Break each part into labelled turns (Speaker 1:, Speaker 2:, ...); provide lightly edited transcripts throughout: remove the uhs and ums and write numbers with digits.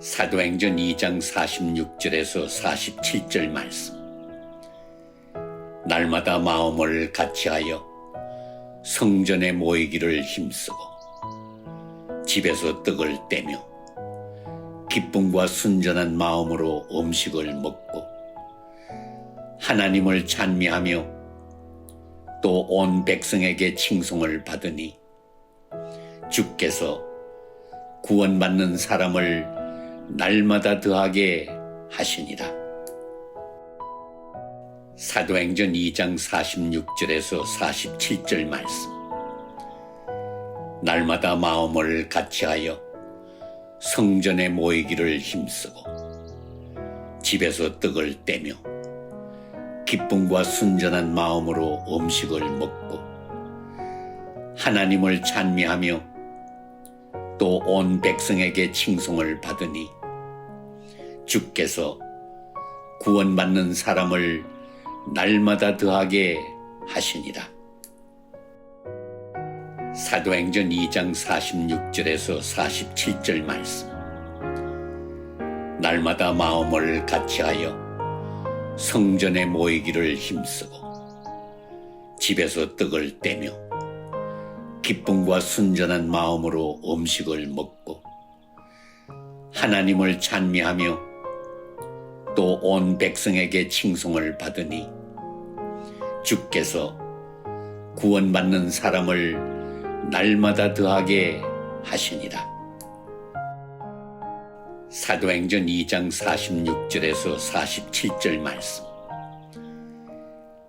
Speaker 1: 사도행전 2장 46절에서 47절 말씀. 날마다 마음을 같이하여 성전에 모이기를 힘쓰고 집에서 떡을 떼며 기쁨과 순전한 마음으로 음식을 먹고 하나님을 찬미하며 또 온 백성에게 칭송을 받으니 주께서 구원받는 사람을 날마다 더하게 하시니라. 사도행전 2장 46절에서 47절 말씀. 날마다 마음을 같이하여 성전에 모이기를 힘쓰고 집에서 떡을 떼며 기쁨과 순전한 마음으로 음식을 먹고 하나님을 찬미하며 또 온 백성에게 칭송을 받으니 주께서 구원받는 사람을 날마다 더하게 하시니라. 사도행전 2장 46절에서 47절 말씀. 날마다 마음을 같이하여 성전에 모이기를 힘쓰고 집에서 떡을 떼며 기쁨과 순전한 마음으로 음식을 먹고 하나님을 찬미하며 또 온 백성에게 칭송을 받으니 주께서 구원받는 사람을 날마다 더하게 하시니라. 사도행전 2장 46절에서 47절 말씀.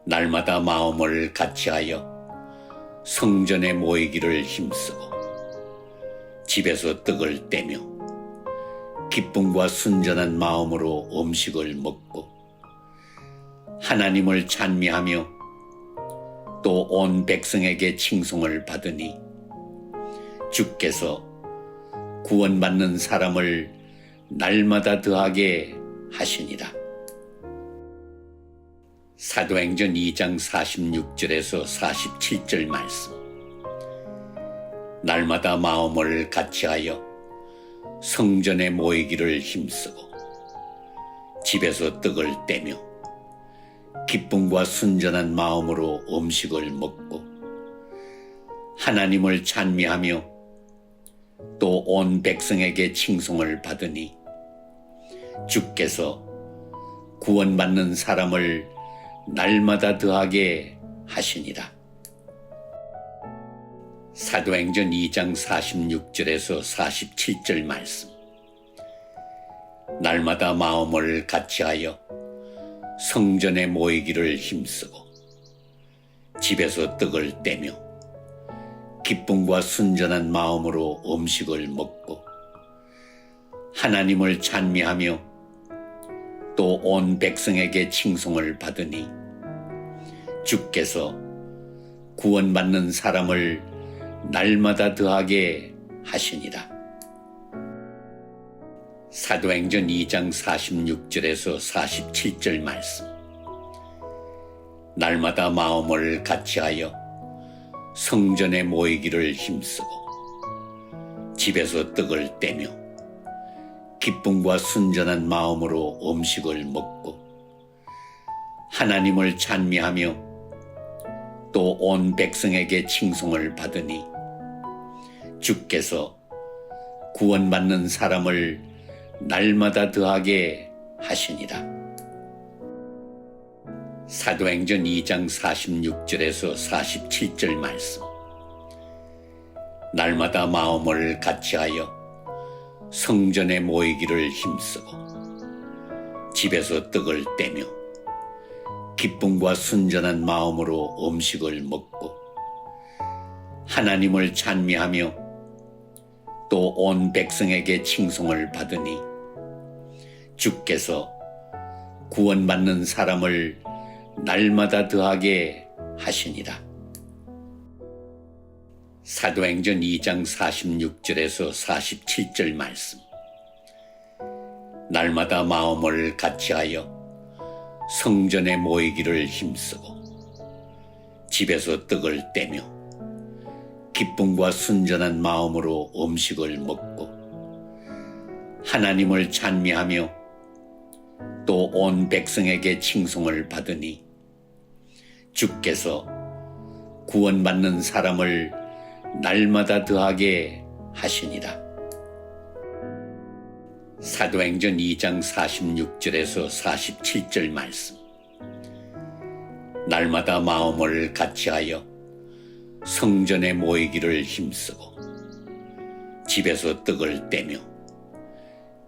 Speaker 1: 날마다 마음을 같이하여 성전에 모이기를 힘쓰고 집에서 떡을 떼며 기쁨과 순전한 마음으로 음식을 먹고 하나님을 찬미하며 또 온 백성에게 칭송을 받으니 주께서 구원받는 사람을 날마다 더하게 하시니라. 사도행전 2장 46절에서 47절 말씀. 날마다 마음을 같이하여 성전에 모이기를 힘쓰고 집에서 떡을 떼며 기쁨과 순전한 마음으로 음식을 먹고 하나님을 찬미하며 또 온 백성에게 칭송을 받으니 주께서 구원받는 사람을 날마다 더하게 하시니라. 사도행전 2장 46절에서 47절 말씀. 날마다 마음을 같이하여 성전에 모이기를 힘쓰고 집에서 떡을 떼며 기쁨과 순전한 마음으로 음식을 먹고 하나님을 찬미하며 또 온 백성에게 칭송을 받으니 주께서 구원받는 사람을 날마다 더하게 하시니라. 사도행전 2장 46절에서 47절 말씀. 날마다 마음을 같이하여 성전에 모이기를 힘쓰고 집에서 떡을 떼며 기쁨과 순전한 마음으로 음식을 먹고 하나님을 찬미하며 또 온 백성에게 칭송을 받으니 주께서 구원받는 사람을 날마다 더하게 하시니라. 사도행전 2장 46절에서 47절 말씀. 날마다 마음을 같이하여 성전에 모이기를 힘쓰고 집에서 떡을 떼며 기쁨과 순전한 마음으로 음식을 먹고 하나님을 찬미하며 또 온 백성에게 칭송을 받으니 주께서 구원받는 사람을 날마다 더하게 하시니라. 사도행전 2장 46절에서 47절 말씀. 날마다 마음을 같이하여 성전에 모이기를 힘쓰고 집에서 떡을 떼며 기쁨과 순전한 마음으로 음식을 먹고 하나님을 찬미하며 또 온 백성에게 칭송을 받으니 주께서 구원받는 사람을 날마다 더하게 하시니라. 사도행전 2장 46절에서 47절 말씀. 날마다 마음을 같이하여 성전에 모이기를 힘쓰고 집에서 떡을 떼며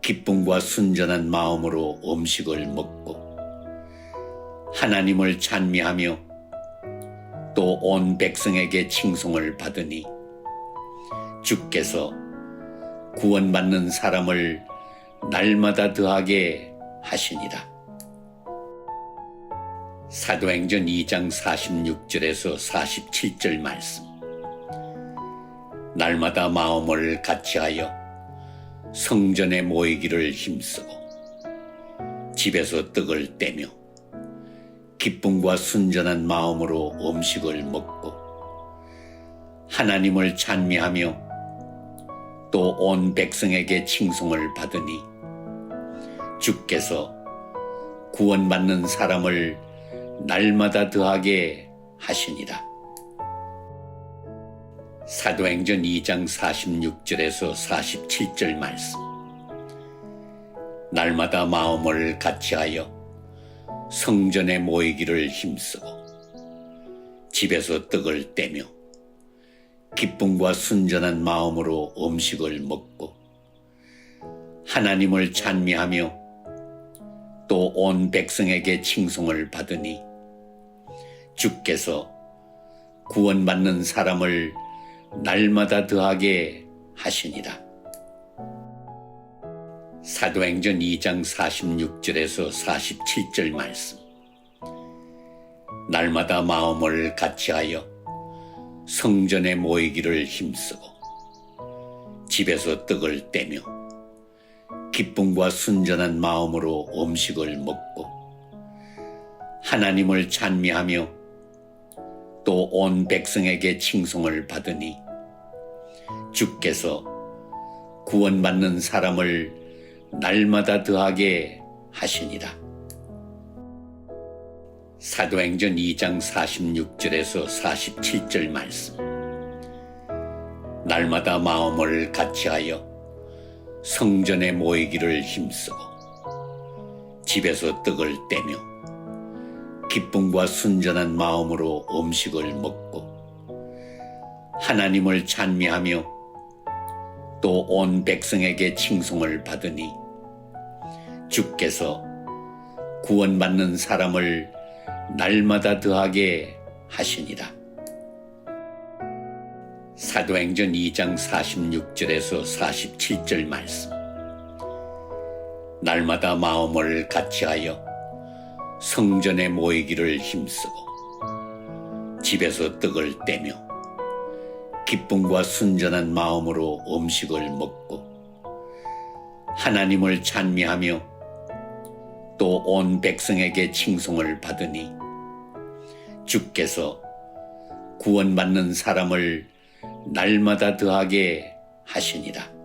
Speaker 1: 기쁨과 순전한 마음으로 음식을 먹고 하나님을 찬미하며 또 온 백성에게 칭송을 받으니 주께서 구원받는 사람을 날마다 더하게 하시니라. 사도행전 2장 46절에서 47절 말씀. 날마다 마음을 같이하여 성전에 모이기를 힘쓰고 집에서 떡을 떼며 기쁨과 순전한 마음으로 음식을 먹고 하나님을 찬미하며 또 온 백성에게 칭송을 받으니 주께서 구원받는 사람을 날마다 더하게 하시니라. 사도행전 2장 46절에서 47절 말씀. 날마다 마음을 같이하여 성전에 모이기를 힘쓰고 집에서 떡을 떼며 기쁨과 순전한 마음으로 음식을 먹고 하나님을 찬미하며 또 온 백성에게 칭송을 받으니 주께서 구원받는 사람을 날마다 더하게 하시니라. 사도행전 2장 46절에서 47절 말씀. 날마다 마음을 같이하여 성전에 모이기를 힘쓰고 집에서 떡을 떼며 기쁨과 순전한 마음으로 음식을 먹고 하나님을 찬미하며 또 온 백성에게 칭송을 받으니 주께서 구원받는 사람을 날마다 더하게 하시니라. 사도행전 2장 46절에서 47절 말씀. 날마다 마음을 같이하여 성전에 모이기를 힘쓰고 집에서 떡을 떼며 기쁨과 순전한 마음으로 음식을 먹고 하나님을 찬미하며 또 온 백성에게 칭송을 받으니 주께서 구원받는 사람을 날마다 더하게 하시니라. 사도행전 2장 46절에서 47절 말씀. 날마다 마음을 같이하여 성전에 모이기를 힘쓰고 집에서 떡을 떼며 기쁨과 순전한 마음으로 음식을 먹고 하나님을 찬미하며 또 온 백성에게 칭송을 받으니 주께서 구원받는 사람을 날마다 더하게 하시니라.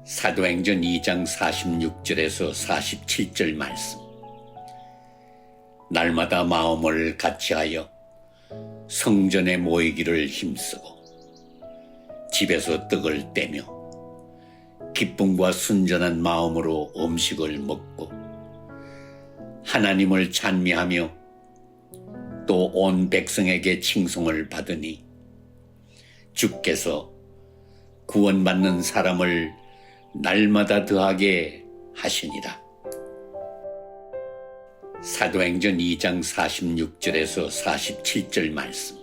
Speaker 1: 사도행전 2장 46절에서 47절 말씀. 날마다 마음을 같이하여 성전에 모이기를 힘쓰고 집에서 떡을 떼며 기쁨과 순전한 마음으로 음식을 먹고 하나님을 찬미하며 또 온 백성에게 칭송을 받으니 주께서 구원받는 사람을 날마다 더하게 하시니라. 사도행전 2장 46절에서 47절 말씀.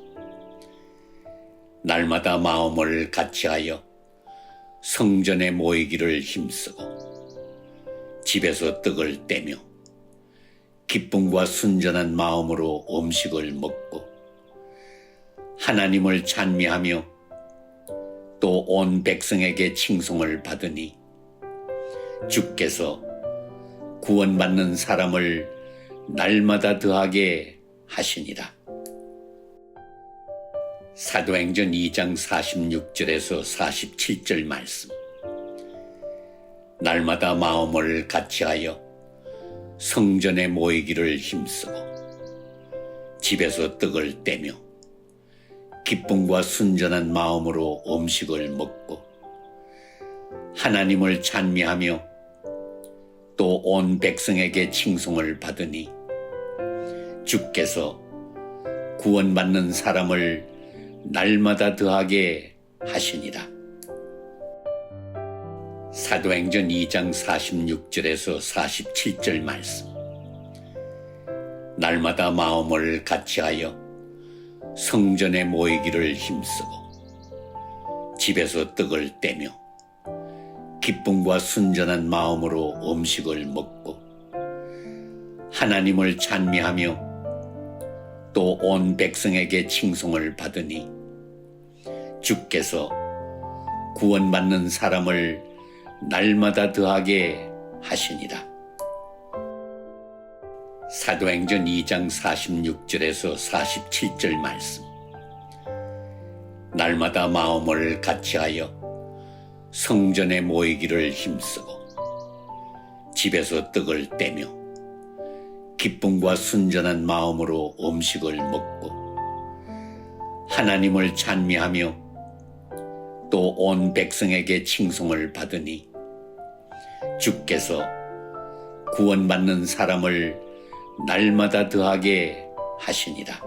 Speaker 1: 날마다 마음을 같이하여 성전에 모이기를 힘쓰고 집에서 떡을 떼며 기쁨과 순전한 마음으로 음식을 먹고 하나님을 찬미하며 또 온 백성에게 칭송을 받으니 주께서 구원받는 사람을 날마다 더하게 하시니라. 사도행전 2장 46절에서 47절 말씀. 날마다 마음을 같이하여 성전에 모이기를 힘쓰고 집에서 떡을 떼며 기쁨과 순전한 마음으로 음식을 먹고 하나님을 찬미하며 또 온 백성에게 칭송을 받으니 주께서 구원받는 사람을 날마다 더하게 하시니라. 사도행전 2장 46절에서 47절 말씀. 날마다 마음을 같이하여 성전에 모이기를 힘쓰고 집에서 떡을 떼며 기쁨과 순전한 마음으로 음식을 먹고 하나님을 찬미하며 또 온 백성에게 칭송을 받으니 주께서 구원받는 사람을 날마다 더하게 하시니라. 사도행전 2장 46절에서 47절 말씀. 날마다 마음을 같이하여 성전에 모이기를 힘쓰고 집에서 떡을 떼며 기쁨과 순전한 마음으로 음식을 먹고 하나님을 찬미하며 또 온 백성에게 칭송을 받으니 주께서 구원받는 사람을 날마다 더하게 하시니라.